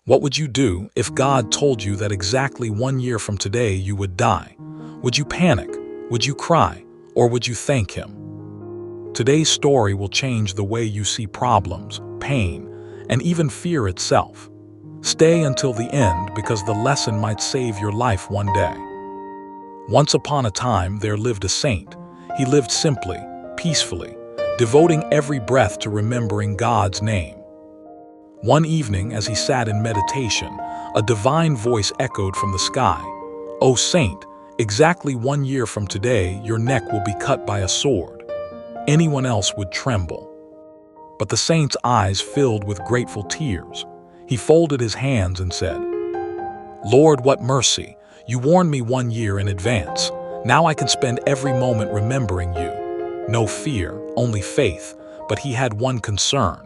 What would you do if God told you that exactly 1 year from today you would die? Would you panic? Would you cry? Or would you thank Him? Today's story will change the way you see problems, pain, and even fear itself. Stay until the end because the lesson might save your life one day. Once upon a time, there lived a saint. He lived simply, peacefully, devoting every breath to remembering God's name. One evening, as he sat in meditation, a divine voice echoed from the sky. "O saint, exactly 1 year from today, your neck will be cut by a sword." Anyone else would tremble. But the saint's eyes filled with grateful tears. He folded his hands and said, "Lord, what mercy! You warned me 1 year in advance. Now I can spend every moment remembering you." No fear, only faith, but he had one concern.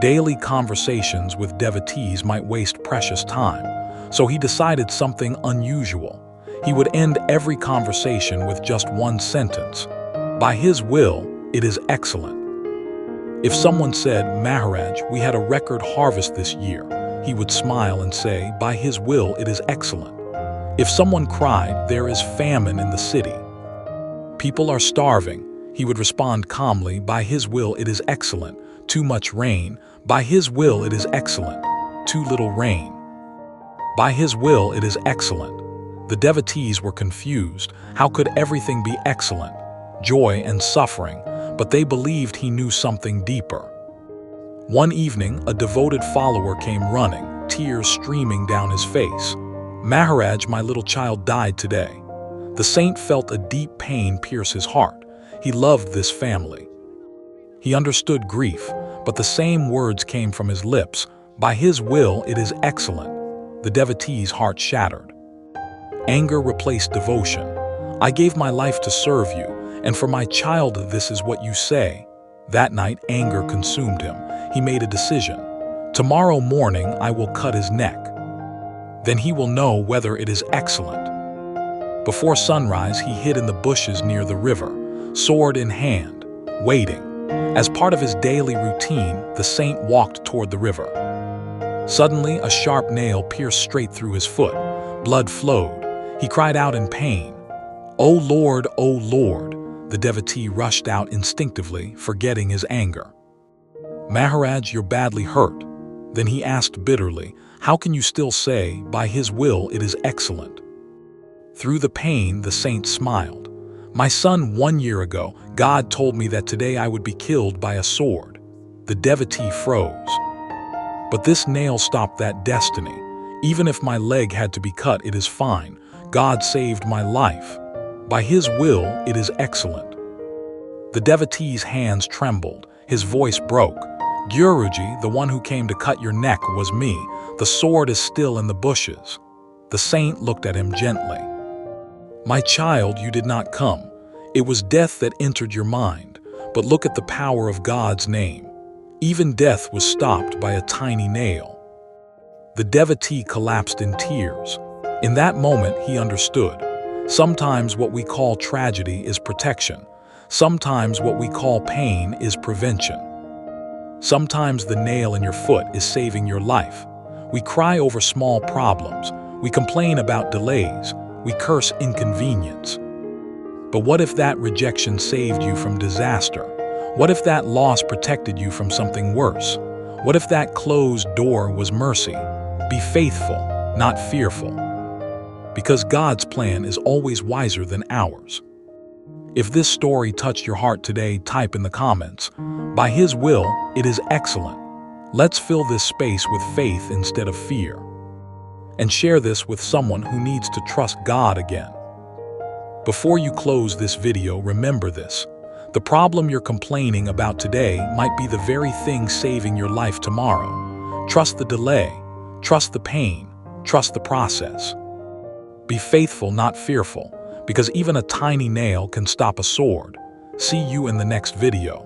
Daily conversations with devotees might waste precious time, so he decided something unusual. He would end every conversation with just one sentence: "By His will, it is excellent." If someone said, "Maharaj, we had a record harvest this year," he would smile and say, "By His will, it is excellent." If someone cried, "There is famine in the city. People are starving," he would respond calmly, "By His will, it is excellent. Too much rain. By His will, it is excellent. Too little rain. By His will, it is excellent." The devotees were confused. How could everything be excellent? Joy and suffering, but they believed he knew something deeper. One evening, a devoted follower came running, tears streaming down his face. "Maharaj, my little child died today." The saint felt a deep pain pierce his heart. He loved this family. He understood grief, but the same words came from his lips: "By His will, it is excellent." The devotee's heart shattered. Anger replaced devotion. "I gave my life to serve you, and for my child this is what you say." That night, anger consumed him. He made a decision. "Tomorrow morning I will cut his neck. Then he will know whether it is excellent." Before sunrise, he hid in the bushes near the river, sword in hand, waiting. As part of his daily routine, the saint walked toward the river. Suddenly, a sharp nail pierced straight through his foot. Blood flowed. He cried out in pain. "O Lord, O Lord!" The devotee rushed out instinctively, forgetting his anger. "Maharaj, you're badly hurt." Then he asked bitterly, "How can you still say, 'By His will, it is excellent'?" Through the pain, the saint smiled. "My son, 1 year ago, God told me that today I would be killed by a sword." The devotee froze. "But this nail stopped that destiny. Even if my leg had to be cut, it is fine. God saved my life. By His will, it is excellent." The devotee's hands trembled. His voice broke. "Guruji, the one who came to cut your neck was me. The sword is still in the bushes." The saint looked at him gently. "My child, you did not come. It was death that entered your mind. But look at the power of God's name. Even death was stopped by a tiny nail." The devotee collapsed in tears. In that moment, he understood. Sometimes what we call tragedy is protection. Sometimes what we call pain is prevention. Sometimes the nail in your foot is saving your life. We cry over small problems. We complain about delays. We curse inconvenience. But what if that rejection saved you from disaster? What if that loss protected you from something worse? What if that closed door was mercy? Be faithful, not fearful. Because God's plan is always wiser than ours. If this story touched your heart today, type in the comments, "By His will, it is excellent." Let's fill this space with faith instead of fear. And share this with someone who needs to trust God again. Before you close this video, remember this. The problem you're complaining about today might be the very thing saving your life tomorrow. Trust the delay. Trust the pain. Trust the process. Be faithful, not fearful, because even a tiny nail can stop a sword. See you in the next video.